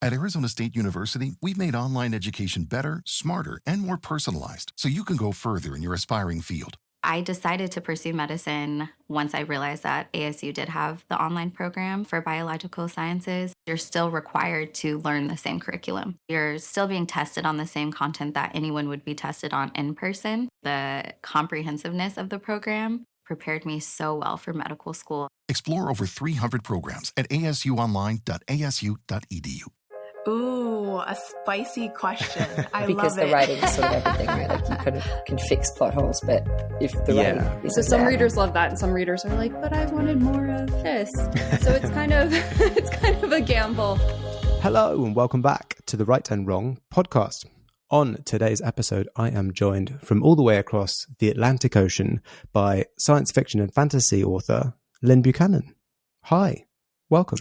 At Arizona State University, we've made online education better, smarter, and more personalized so you can go further in your aspiring field. I decided to pursue medicine once I realized that ASU did have the online program for biological sciences. You're still required to learn the same curriculum. You're still being tested on the same content that anyone would be tested on in person. The comprehensiveness of the program prepared me so well for medical school. Explore over 300 programs at asuonline.asu.edu. Ooh, a spicy question. I because love the writing is sort of everything, right? Like you kind of can fix plot holes, but if the writing So isn't some there, readers love that, and some readers are like, "But I wanted more of this." So it's kind of a gamble. Hello and welcome back to the Right and Wrong podcast. On today's episode, I am joined from all the way across the Atlantic Ocean by science fiction and fantasy author Lynn Buchanan. Hi, welcome.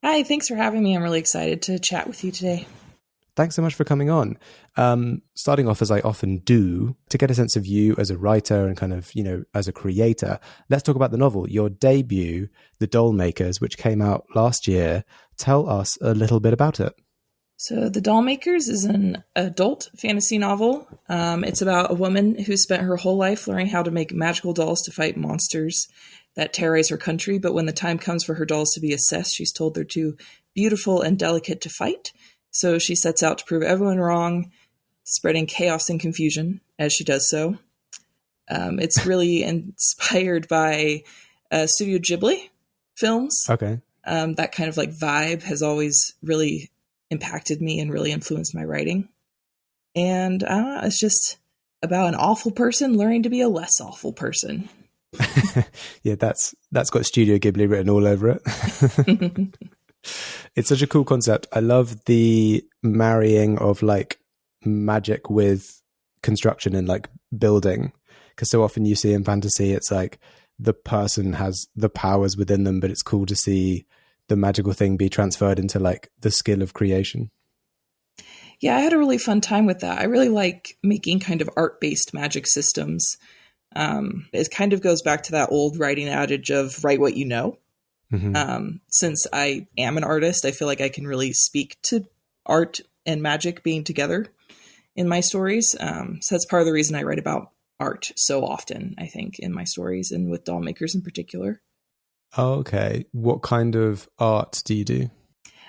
Hi, thanks for having me. I'm really excited to chat with you today. Thanks so much for coming on. Starting off as I often do, to get a sense of you as a writer and kind of, as a creator, let's talk about the novel, your debut, The Doll Makers, which came out last year. Tell us a little bit about it. So The Doll Makers is an adult fantasy novel. It's about a woman who spent her whole life learning how to make magical dolls to fight monsters that terrorize her country. But when the time comes for her dolls to be assessed, she's told they're too beautiful and delicate to fight. So she sets out to prove everyone wrong, spreading chaos and confusion as she does so. It's really inspired by Studio Ghibli films. Okay. That kind of like vibe has always really impacted me and really influenced my writing. And I don't know, it's just about an awful person learning to be a less awful person. Yeah, that's got Studio Ghibli written all over it. It's such a cool concept. I love the marrying of like magic with construction and like building, because so often you see in fantasy it's like the person has the powers within them, but it's cool to see the magical thing be transferred into like the skill of creation. Yeah, I had a really fun time with that. I really like making kind of art-based magic systems. It kind of goes back to that old writing adage of write what you know. Mm-hmm. Since I am an artist, I feel like I can really speak to art and magic being together in my stories. So that's part of the reason I write about art so often, I think, in my stories and with Doll Makers in particular. Okay. What kind of art do you do?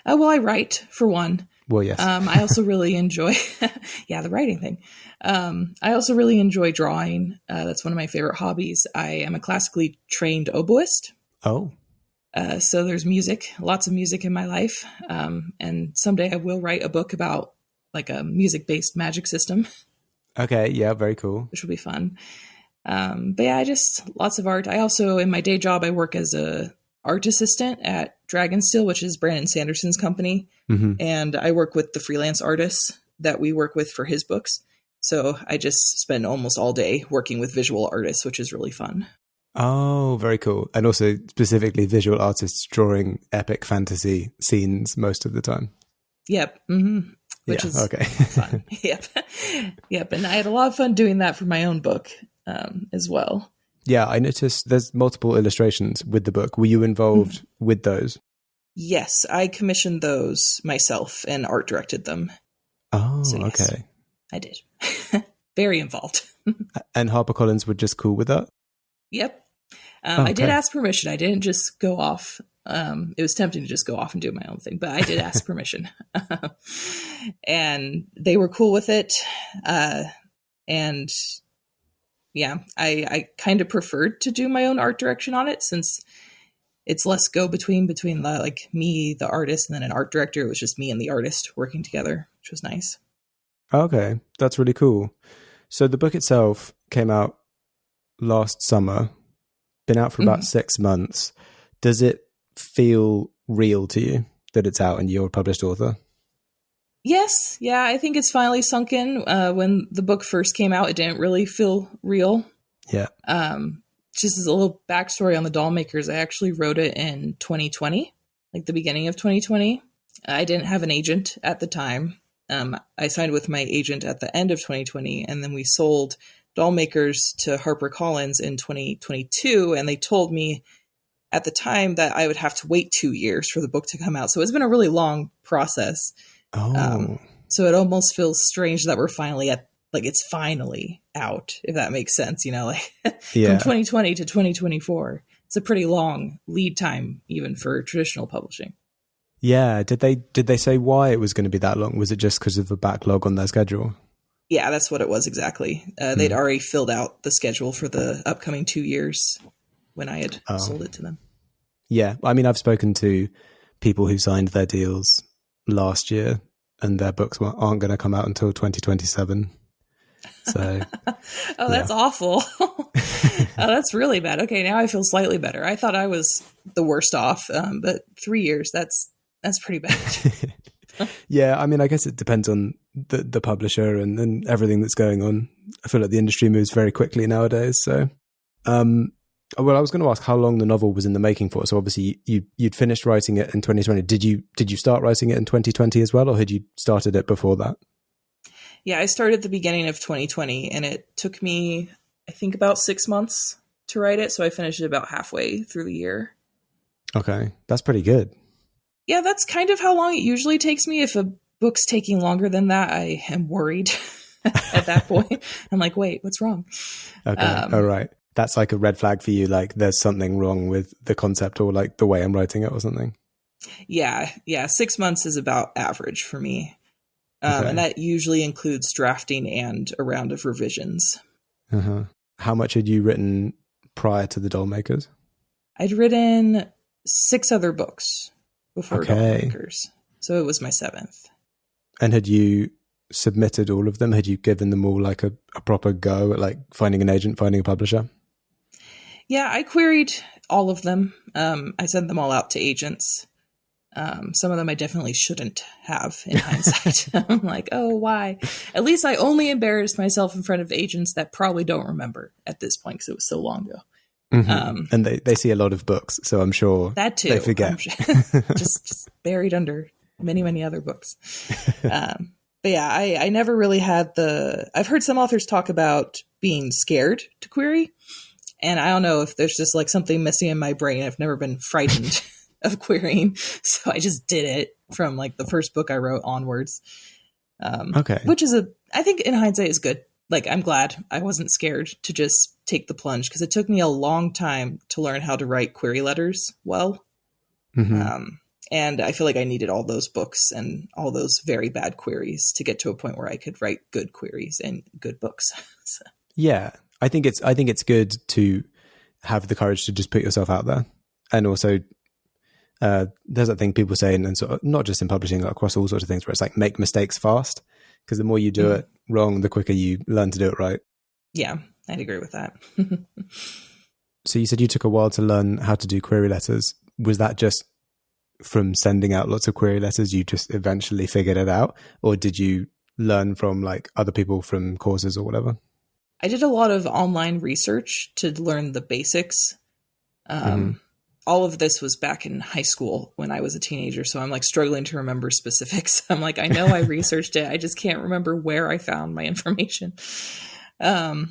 Well, I write, for one. Well, yes. I also really enjoy, the writing thing. I also really enjoy drawing. That's one of my favorite hobbies. I am a classically trained oboist. Oh. So there's music, lots of music in my life. And someday I will write a book about like a music-based magic system. Okay. Yeah. Very cool. Which will be fun. But yeah, I just lots of art. I also, in my day job, I work as a art assistant at Dragonsteel, which is Brandon Sanderson's company. Mm-hmm. And I work with the freelance artists that we work with for his books. So I just spend almost all day working with visual artists, which is really fun. Oh, very cool. And also specifically visual artists drawing epic fantasy scenes most of the time. Yep. Mm-hmm. Which is okay. Fun. Yep. Yep. And I had a lot of fun doing that for my own book as well. Yeah, I noticed there's multiple illustrations with the book. Were you involved with those? Yes, I commissioned those myself and art directed them. Oh, so, yes, okay. I did. Very involved. And HarperCollins were just cool with that? Yep. I did ask permission. I didn't just go off. It was tempting to just go off and do my own thing, but I did ask permission. And they were cool with it. And yeah, I kind of preferred to do my own art direction on it, since it's less go between the like me, the artist, and then an art director. It was just me and the artist working together, which was nice. Okay, that's really cool. So the book itself came out last summer, been out for about 6 months. Does it feel real to you that it's out and you're a published author? Yes. Yeah, I think it's finally sunk in. When the book first came out, it didn't really feel real. Yeah. Just as a little backstory on the Doll Makers, I actually wrote it in 2020, like the beginning of 2020. I didn't have an agent at the time. I signed with my agent at the end of 2020, and then we sold Doll Makers to HarperCollins in 2022, and they told me at the time that I would have to wait 2 years for the book to come out. So it's been a really long process. So it almost feels strange that we're finally it's finally out, if that makes sense, from 2020 to 2024. It's a pretty long lead time, even for traditional publishing. Yeah. Did they say why it was going to be that long? Was it just because of the backlog on their schedule? Yeah, that's what it was exactly. They'd already filled out the schedule for the upcoming 2 years when I had sold it to them. Yeah. I mean, I've spoken to people who signed their deals last year and their books aren't going to come out until 2027. So, that's awful. That's really bad. Okay, now I feel slightly better. I thought I was the worst off, but 3 years, that's pretty bad. Yeah, I mean, I guess it depends on the publisher and everything that's going on. I feel like the industry moves very quickly nowadays. So, well, I was going to ask how long the novel was in the making for. So obviously you'd finished writing it in 2020. Did you start writing it in 2020 as well, or had you started it before that? Yeah, I started at the beginning of 2020, and it took me, I think, about 6 months to write it. So I finished it about halfway through the year. Okay, that's pretty good. Yeah, that's kind of how long it usually takes me. If a book's taking longer than that, I am worried at that point. I'm like, wait, what's wrong? Okay, all right. That's like a red flag for you, like there's something wrong with the concept or like the way I'm writing it or something. Yeah. 6 months is about average for me. And that usually includes drafting and a round of revisions. Uh-huh. How much had you written prior to the Dollmakers? I'd written 6 other books before Dollmakers. So it was my 7th. And had you submitted all of them? Had you given them all like a proper go at like finding an agent, finding a publisher? Yeah, I queried all of them. I sent them all out to agents. Some of them I definitely shouldn't have in hindsight. I'm like, oh, why? At least I only embarrassed myself in front of agents that probably don't remember at this point because it was so long ago. Mm-hmm. And they see a lot of books, so I'm sure that too. They forget. just buried under many, many other books. But yeah, I never really had I've heard some authors talk about being scared to query. And I don't know if there's just like something missing in my brain. I've never been frightened of querying. So I just did it from like the first book I wrote onwards. Which is I think in hindsight is good. Like, I'm glad I wasn't scared to just take the plunge because it took me a long time to learn how to write query letters well. Mm-hmm. And I feel like I needed all those books and all those very bad queries to get to a point where I could write good queries and good books. So. Yeah, I think it's good to have the courage to just put yourself out there. And also, there's that thing people say, and sort of, not just in publishing, across all sorts of things, where it's like make mistakes fast. Because the more you do it wrong, the quicker you learn to do it right. Yeah, I'd agree with that. So you said you took a while to learn how to do query letters. Was that just from sending out lots of query letters, you just eventually figured it out? Or did you learn from like other people from courses or whatever? I did a lot of online research to learn the basics. All of this was back in high school when I was a teenager. So I'm like struggling to remember specifics. I'm like, I know I researched it. I just can't remember where I found my information. But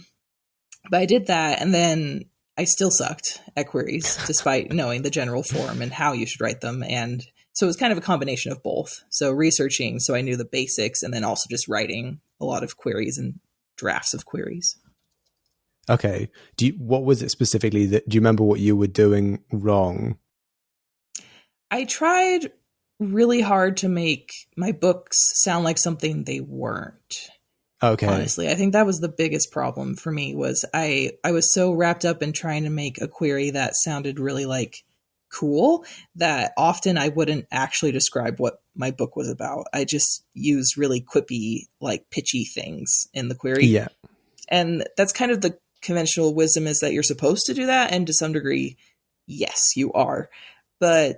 I did that. And then I still sucked at queries despite knowing the general form and how you should write them. And so it was kind of a combination of both. So researching, so I knew the basics, and then also just writing a lot of queries and drafts of queries. Okay. What was it specifically do you remember what you were doing wrong? I tried really hard to make my books sound like something they weren't. Okay. Honestly, I think that was the biggest problem for me was I was so wrapped up in trying to make a query that sounded really like cool that often I wouldn't actually describe what my book was about. I just used really quippy, like pitchy things in the query. Yeah. And that's kind of the conventional wisdom, is that you're supposed to do that. And to some degree, yes, you are. But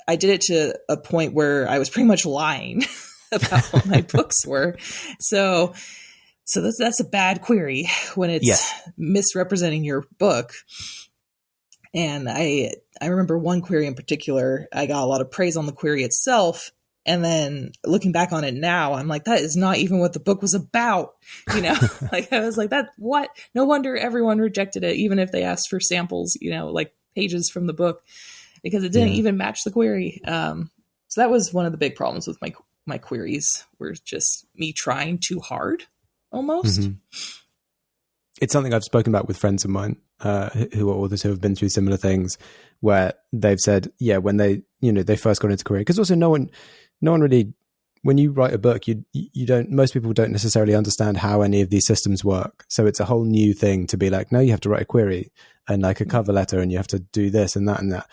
I did it to a point where I was pretty much lying about what my books were. So that's a bad query when it's misrepresenting your book. And I remember one query in particular, I got a lot of praise on the query itself. And then looking back on it now, I'm like, that is not even what the book was about. You know, like I was like, what? No wonder everyone rejected it, even if they asked for samples, you know, like pages from the book because it didn't even match the query. So that was one of the big problems with my queries, were just me trying too hard almost. Mm-hmm. It's something I've spoken about with friends of mine who are authors who have been through similar things, where they've said, when they first got into query, because also no one really, when you write a book, most people don't necessarily understand how any of these systems work. So it's a whole new thing to be like, no, you have to write a query and like a cover letter, and you have to do this and that and that.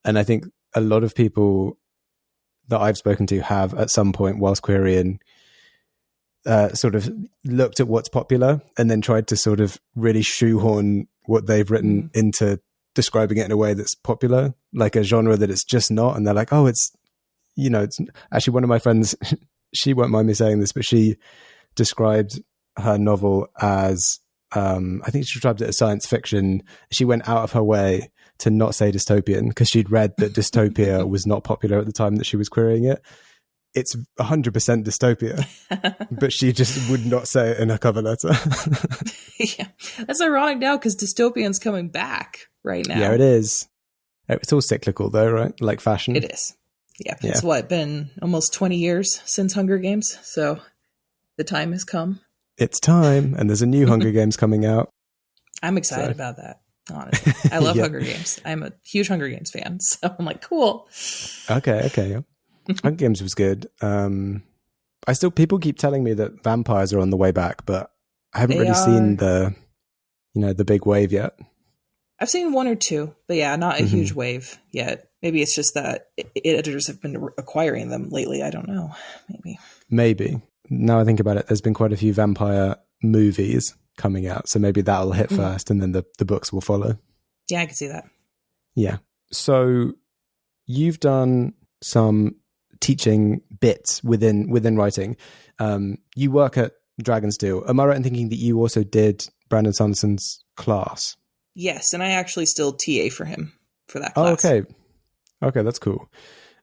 And I think a lot of people that I've spoken to have at some point whilst querying sort of looked at what's popular and then tried to sort of really shoehorn what they've written into describing it in a way that's popular, like a genre that it's just not. And they're like, oh, it's actually one of my friends, she won't mind me saying this, but she described her novel as, I think she described it as science fiction. She went out of her way to not say dystopian because she'd read that dystopia was not popular at the time that she was querying it. It's 100% dystopia, but she just would not say it in her cover letter. Yeah, that's ironic now because dystopian's coming back right now. Yeah, it is. It's all cyclical though, right? Like fashion. It is. Yeah, it's been almost 20 years since Hunger Games, so the time has come. It's time, and there's a new Hunger Games coming out. I'm excited about that, honestly. I love Hunger Games. I'm a huge Hunger Games fan, so I'm like, cool. Okay. Yeah. Hunger Games was good. People keep telling me that vampires are on the way back, but I haven't really seen the big wave yet. I've seen one or two, but not a huge wave yet. Maybe it's just that editors have been acquiring them lately. I don't know. Maybe. Now I think about it, there's been quite a few vampire movies coming out, so maybe that'll hit first and then the books will follow. Yeah, I can see that. Yeah. So you've done some teaching bits within writing. You work at Dragonsteel. Am I right in thinking that you also did Brandon Sanderson's class? Yes, and I actually still TA for him for that class. Oh, okay, that's cool.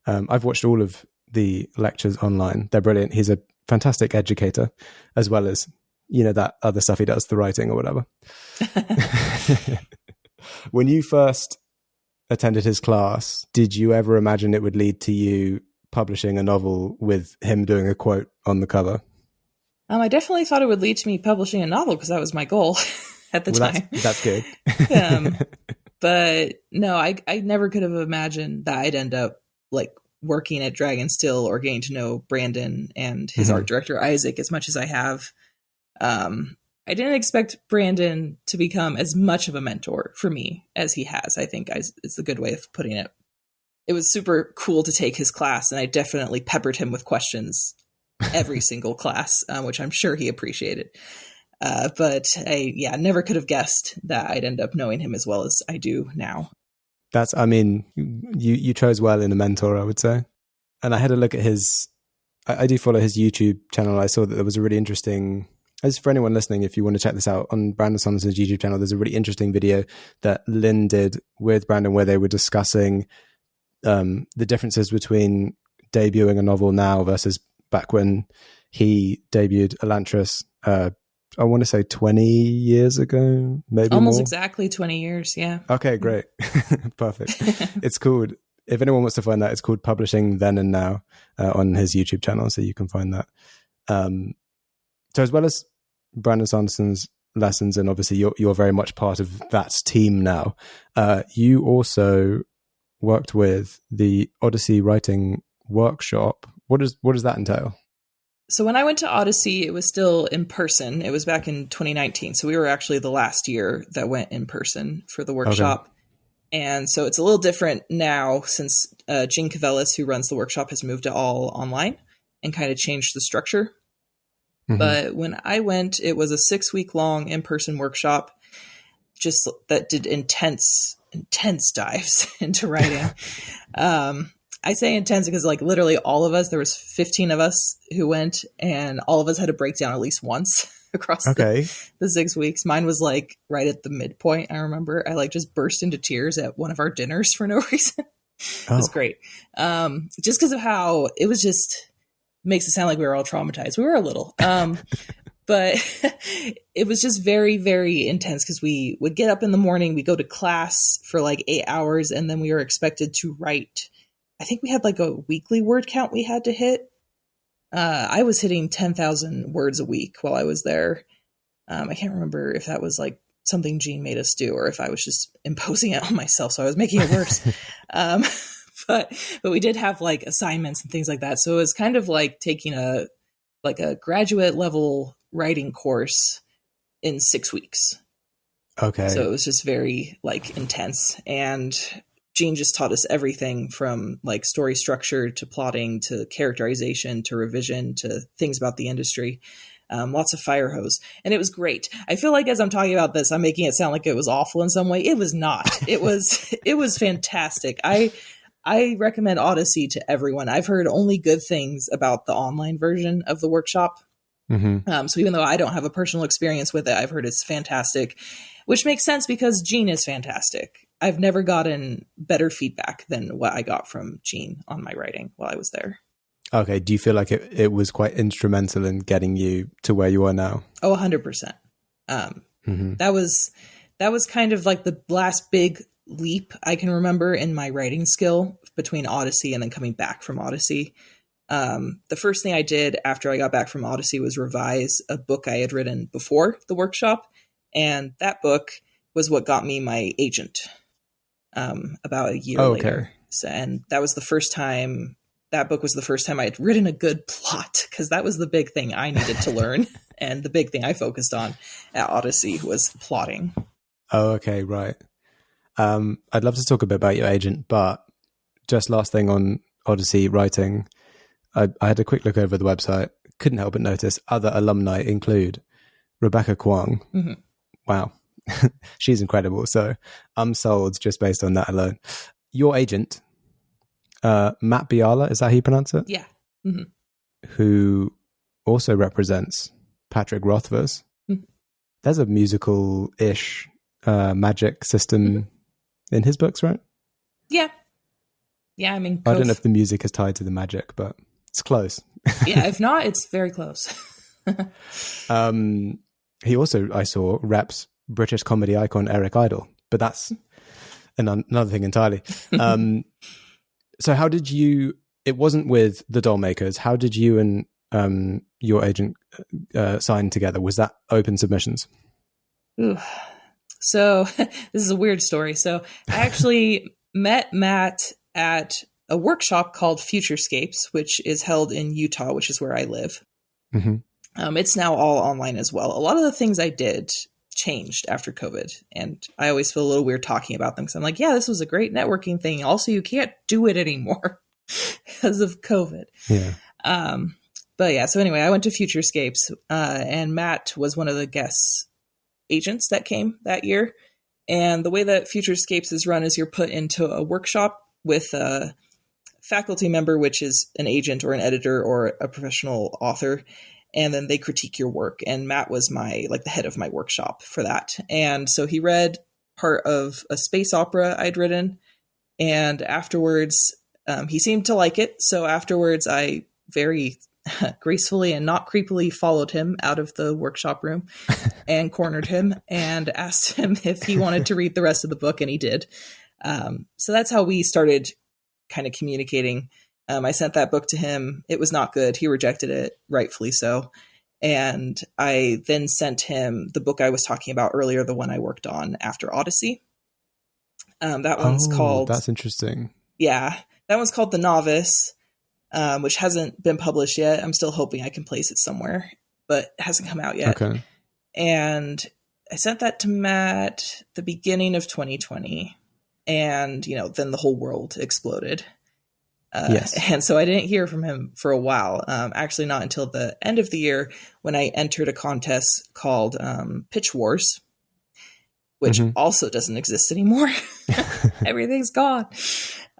I've watched all of the lectures online. They're brilliant. He's a fantastic educator, as well as that other stuff he does, the writing or whatever. When you first attended his class, did you ever imagine it would lead to you publishing a novel with him doing a quote on the cover? I definitely thought it would lead to me publishing a novel because that was my goal at the time. That's good. But no, I never could have imagined that I'd end up like working at Dragonsteel or getting to know Brandon and his art director, Isaac, as much as I have. I didn't expect Brandon to become as much of a mentor for me as he has. I think it's a good way of putting it. It was super cool to take his class, and I definitely peppered him with questions every single class, which I'm sure he appreciated. But I never could have guessed that I'd end up knowing him as well as I do now. You chose well in a mentor, I would say. And I had a look at I do follow his YouTube channel. I saw that there was a really interesting, as for anyone listening, if you want to check this out on Brandon Sanderson's YouTube channel, there's a really interesting video that Lynn did with Brandon where they were discussing the differences between debuting a novel now versus back when he debuted Elantris, I want to say 20 years ago, maybe almost more. Exactly 20 years. Yeah. Okay, great. Perfect. It's called, if anyone wants to find that, it's called Publishing Then and Now on his YouTube channel. So you can find that. So as well as Brandon Sanderson's lessons, and obviously you're very much part of that team now, you also worked with the Odyssey Writing Workshop. What does that entail? So when I went to Odyssey, it was still in person. It was back in 2019. So we were actually the last year that went in person for the workshop. Okay. And so it's a little different now since Gene Cavellis, who runs the workshop, has moved to all online and kind of changed the structure. Mm-hmm. But when I went, it was a 6-week-long in-person workshop just that did intense dives into writing. I say intense because like literally all of us, there was 15 of us who went, and all of us had to break down at least once across the 6 weeks. Mine was like right at the midpoint. I remember I like just burst into tears at one of our dinners for no reason. It was great. Just because of how it was, just makes it sound like we were all traumatized. We were a little, but But it was just very, very intense because we would get up in the morning, we go to class for like 8 hours, and then we were expected to write. I think we had like a weekly word count we had to hit. I was hitting 10,000 words a week while I was there. I can't remember if that was like something Gene made us do or if I was just imposing it on myself, so I was making it worse. But we did have like assignments and things like that. So it was kind of like taking a graduate level writing course in 6 weeks. Okay. So it was just very like intense. And Gene just taught us everything from like story structure to plotting to characterization to revision to things about the industry. Lots of fire hose. And it was great. I feel like as I'm talking about this, I'm making it sound like it was awful in some way. It was not. It was fantastic. I recommend Odyssey to everyone. I've heard only good things about the online version of the workshop. Mm-hmm. So even though I don't have a personal experience with it, I've heard it's fantastic, which makes sense because Gene is fantastic. I've never gotten better feedback than what I got from Gene on my writing while I was there. Okay. Do you feel like it was quite instrumental in getting you to where you are now? Oh, 100%. That was kind of like the last big leap I can remember in my writing skill between Odyssey and then coming back from Odyssey. The first thing I did after I got back from Odyssey was revise a book I had written before the workshop. And that book was what got me my agent about a year later. So, and that was the first time, that book was the first time I had written a good plot, because that was the big thing I needed to learn. And the big thing I focused on at Odyssey was plotting. Oh, okay. Right. I'd love to talk a bit about your agent, but just last thing on Odyssey Writing, I had a quick look over the website. Couldn't help but notice other alumni include Rebecca Kwong. Mm-hmm. Wow. She's incredible. So I'm sold just based on that alone. Your agent, Matt Biala, is that how you pronounce it? Yeah. Mm-hmm. Who also represents Patrick Rothfuss. Mm-hmm. There's a musical-ish magic system in his books, right? Yeah. Yeah, I mean... I don't know if the music is tied to the magic, but it's close. Yeah, if not, it's very close. He also, I saw, reps British comedy icon Eric Idle, but that's another thing entirely. So how did you... It wasn't with the doll makers. How did you and your agent sign together? Was that open submissions? Ooh. So this is a weird story. So I actually met Matt at a workshop called Futurescapes, which is held in Utah, which is where I live. Mm-hmm. It's now all online as well. A lot of the things I did changed after COVID, and I always feel a little weird talking about them because I'm like, yeah, this was a great networking thing. Also, you can't do it anymore because of COVID. Yeah. But yeah, so anyway, I went to Futurescapes, and Matt was one of the guest agents that came that year. And the way that Futurescapes is run is you're put into a workshop with a faculty member, which is an agent or an editor or a professional author. And then they critique your work. And Matt was the head of my workshop for that. And so he read part of a space opera I'd written. And afterwards, he seemed to like it. So afterwards, I very gracefully and not creepily followed him out of the workshop room and cornered him and asked him if he wanted to read the rest of the book. And he did. So that's how we started kind of communicating. I sent that book to him. It was not good. He rejected it, rightfully so. And I then sent him the book I was talking about earlier, the one I worked on after Odyssey. That one's called... That's interesting. Yeah. That one's called The Novice, which hasn't been published yet. I'm still hoping I can place it somewhere, but it hasn't come out yet. Okay. And I sent that to Matt the beginning of 2020. And, then the whole world exploded. Yes. And so I didn't hear from him for a while. Actually, not until the end of the year when I entered a contest called Pitch Wars, which also doesn't exist anymore. Everything's gone.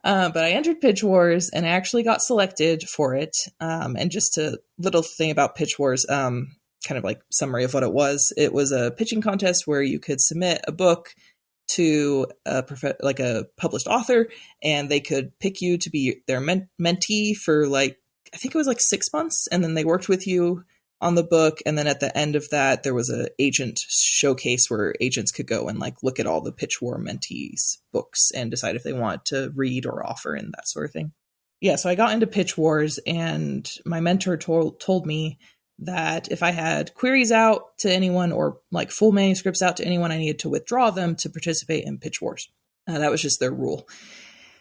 But I entered Pitch Wars and I actually got selected for it. And just a little thing about Pitch Wars, kind of like summary of what it was. It was a pitching contest where you could submit a book to a published author, and they could pick you to be their mentee for I think it was 6 months. And then they worked with you on the book. And then at the end of that, there was a agent showcase where agents could go and like look at all the Pitch War mentees books and decide if they want to read or offer and that sort of thing. Yeah, so I got into Pitch Wars, and my mentor told me that if I had queries out to anyone or like full manuscripts out to anyone, I needed to withdraw them to participate in Pitch Wars. That was just their rule.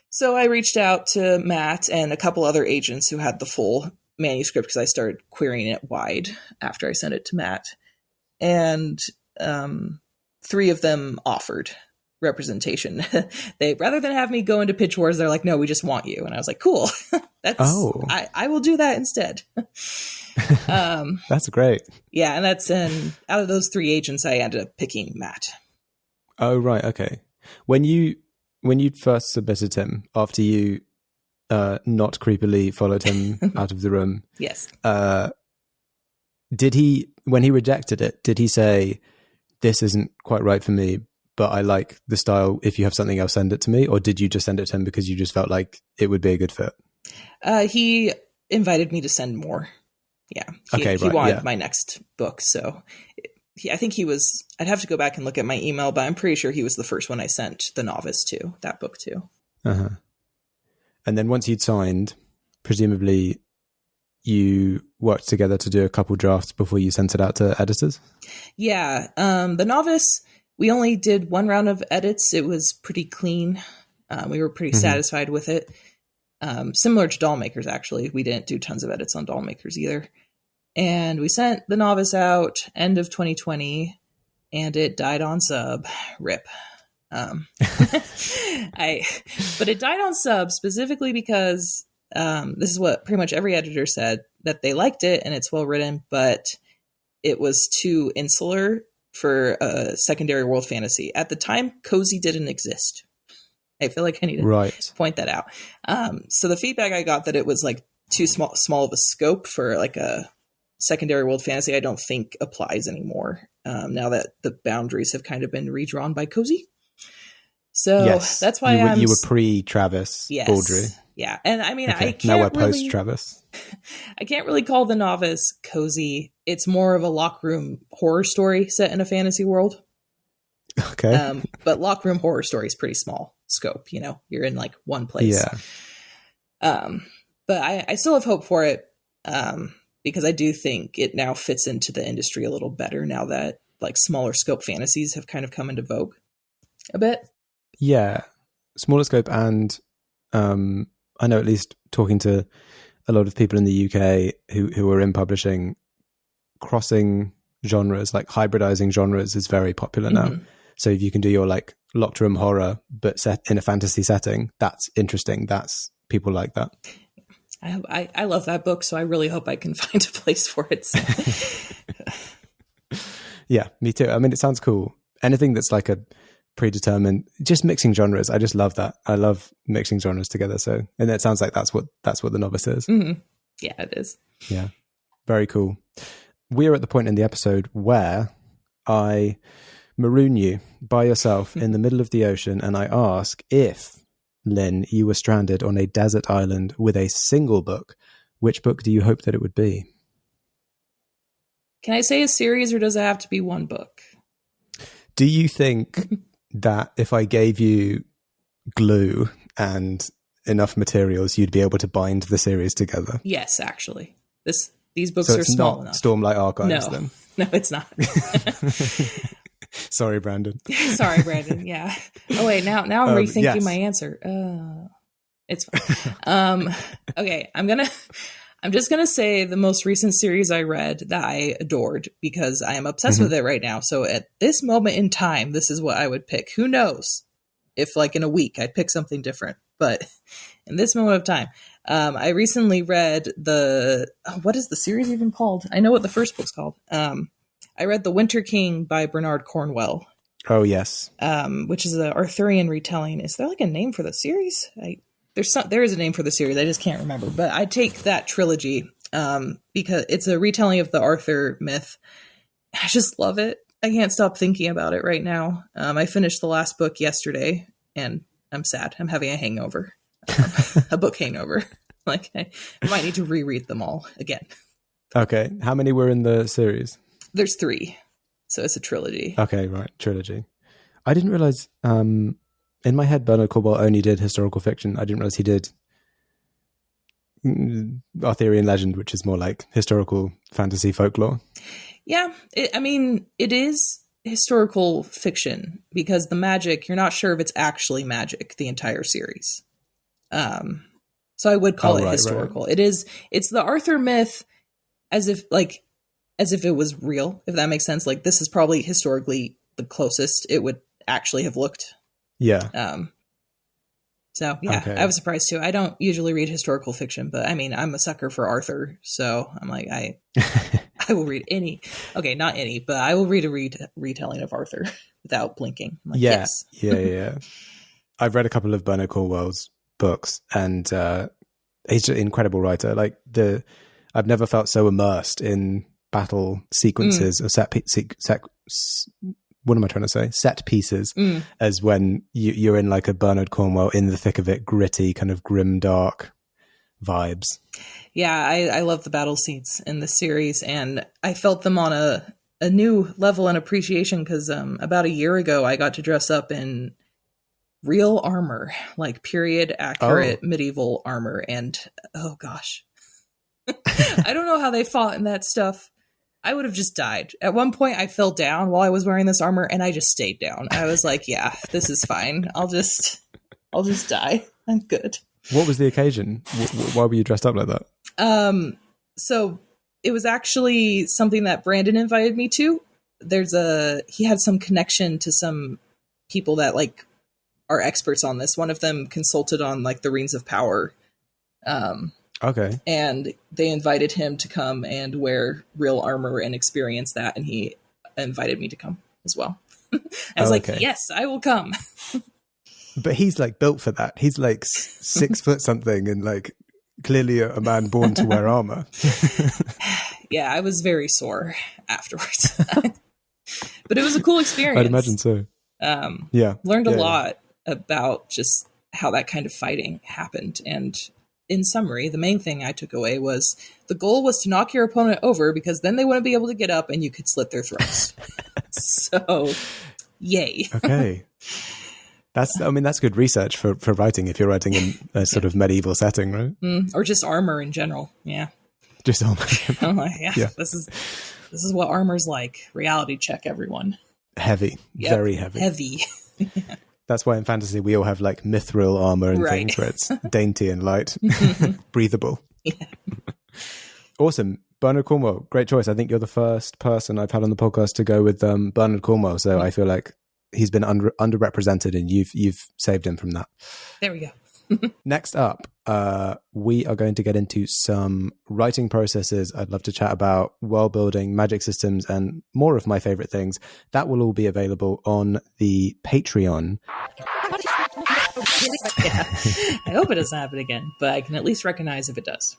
So I reached out to Matt and a couple other agents who had the full manuscript because I started querying it wide after I sent it to Matt. And 3 of them offered representation. They, rather than have me go into Pitch Wars, they're like, no, we just want you. And I was like, cool. I will do that instead. That's great. Yeah, and out of those 3 agents, I ended up picking Matt. Oh, right. Okay. When you first submitted him, after you not creepily followed him out of the room, yes. Did he, when he rejected it, did he say, this isn't quite right for me, but I like the style. If you have something else, send it to me? Or did you just send it to him because you just felt like it would be a good fit? He invited me to send more. Yeah. He wanted my next book. So I think he was, I'd have to go back and look at my email, but I'm pretty sure he was the first one I sent The Novice to, that book to. Uh-huh. And then once you'd signed, presumably you worked together to do a couple drafts before you sent it out to editors? Yeah. The Novice, we only did 1 round of edits. It was pretty clean. We were pretty satisfied with it. Similar to Dollmakers, actually. We didn't do tons of edits on Dollmakers either. And we sent The Novice out end of 2020, and it died on sub. RIP. But it died on sub specifically because this is what pretty much every editor said, that they liked it and it's well written, but it was too insular for a secondary world fantasy. At the time, Cozy didn't exist. I feel like I need to point that out. So the feedback I got that it was like too small of a scope for like a secondary world fantasy, I don't think applies anymore. Now that the boundaries have kind of been redrawn by Cozy. So that's why you were pre-Travis Baldry. Yeah. And I mean, I can't now we're post-Travis. I can't really call The Novice Cozy. It's more of a lock room horror story set in a fantasy world. Okay. But lock room horror story is pretty small scope, you know, you're in like one place. Yeah. But I still have hope for it. Because I do think it now fits into the industry a little better now that like smaller scope fantasies have kind of come into vogue a bit. Yeah. Smaller scope. And I know, at least talking to a lot of people in the UK who are in publishing, crossing genres, like hybridizing genres is very popular now. So if you can do your like locked room horror, but set in a fantasy setting, that's interesting. That's, people like that. I love that book, so I really hope I can find a place for it. Yeah, me too. I mean, it sounds cool. Anything that's like a predetermined, just mixing genres. I just love that. I love mixing genres together. So, and it sounds like that's what The Novice is. Yeah, it is. Yeah, very cool. We're at the point in the episode where I maroon you by yourself in the middle of the ocean, and I ask if, Lynn, you were stranded on a desert island with a single book, which book do you hope that it would be? Can I say a series, or does it have to be one book? Do you think that if I gave you glue and enough materials, you'd be able to bind the series together? Yes, actually. These books are small enough. Stormlight Archives, no. then? No, it's not. Sorry, Brandon. Sorry, Brandon. Yeah. Oh wait, now I'm rethinking my answer. It's fine. Okay, I'm just gonna say the most recent series I read that I adored because I am obsessed with it right now. So at this moment in time, this is what I would pick. Who knows if like in a week I'd pick something different, but in this moment of time, I recently read what is the series even called? I know what the first book's called. I read The Winter King by Bernard Cornwell. Oh, yes. Which is an Arthurian retelling. Is there like a name for the series? There is a name for the series. I just can't remember. But I take that trilogy because it's a retelling of the Arthur myth. I just love it. I can't stop thinking about it right now. I finished the last book yesterday, and I'm sad. I'm having a hangover. A book hangover. Like I might need to reread them all again. Okay. How many were in the series? There's 3. So it's a trilogy. Okay, right. Trilogy. I didn't realize, in my head, Bernard Cornwell only did historical fiction. I didn't realize he did Arthurian legend, which is more like historical fantasy folklore. Yeah. It is historical fiction because the magic, you're not sure if it's actually magic the entire series. So I would call it historical. Right. It's the Arthur myth as if it was real, if that makes sense. Like, this is probably historically the closest it would actually have looked. Yeah. So yeah, okay. I was surprised too. I don't usually read historical fiction, but I mean, I'm a sucker for Arthur, so I'm like, I will read any. Okay, not any, but I will read a retelling of Arthur without blinking. I'm like, yes. Yeah. I've read a couple of Bernard Cornwell's books, and he's an incredible writer. Like, I've never felt so immersed in battle sequences or set pieces as when you're in like a Bernard Cornwell in the thick of it, gritty, kind of grim, dark vibes. Yeah, I love the battle scenes in this series, and I felt them on a new level and appreciation because about a year ago I got to dress up in real armor, like period accurate medieval armor, and oh gosh. I don't know how they fought in that stuff. I would have just died. At one point, I fell down while I was wearing this armor, and I just stayed down. I was like, yeah, this is fine. I'll just die. I'm good. What was the occasion? Why were you dressed up like that? So it was actually something that Brandon invited me to. He had some connection to some people that like are experts on this. One of them consulted on like the Rings of Power. Okay. And they invited him to come and wear real armor and experience that. And he invited me to come as well. I was like, yes, I will come. But he's like built for that. He's like 6 foot something and like clearly a man born to wear armor. Yeah, I was very sore afterwards. But it was a cool experience. I'd imagine so. Learned a lot about just how that kind of fighting happened. And in summary, the main thing I took away was the goal was to knock your opponent over because then they wouldn't be able to get up and you could slit their throats. So, yay. Okay. That's good research for writing if you're writing in a sort of medieval setting, right? Or just armor in general. Yeah. Just armor. I'm like, yeah. This is what armor's like. Reality check, everyone. Heavy. Yep. Very heavy. Heavy. That's why in fantasy we all have like mithril armor and things where it's dainty and light, breathable. Yeah. Awesome. Bernard Cornwell, great choice. I think you're the first person I've had on the podcast to go with Bernard Cornwell. So I feel like he's been underrepresented and you've saved him from that. There we go. Next up, we are going to get into some writing processes. I'd love to chat about world building, magic systems, and more of my favorite things. That will all be available on the Patreon. Yeah. I hope it doesn't happen again, but I can at least recognize if it does.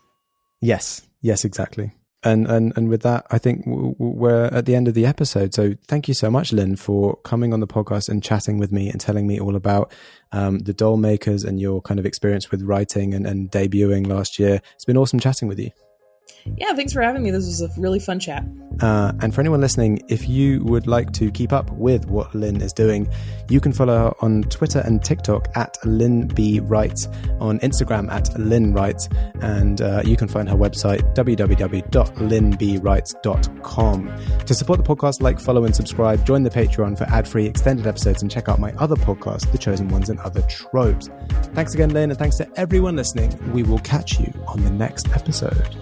Yes, exactly. And with that, I think we're at the end of the episode. So thank you so much, Lynn, for coming on the podcast and chatting with me and telling me all about the doll makers and your kind of experience with writing and debuting last year. It's been awesome chatting with you. Yeah, thanks for having me. This was a really fun chat. And for anyone listening, if you would like to keep up with what Lynn is doing, you can follow her on Twitter and TikTok at Lynn B. Writes, on Instagram at Lynn Writes, and you can find her website, www.lynnbwrites.com. To support the podcast, like, follow, and subscribe. Join the Patreon for ad-free extended episodes and check out my other podcasts, The Chosen Ones and Other Tropes. Thanks again, Lynn, and thanks to everyone listening. We will catch you on the next episode.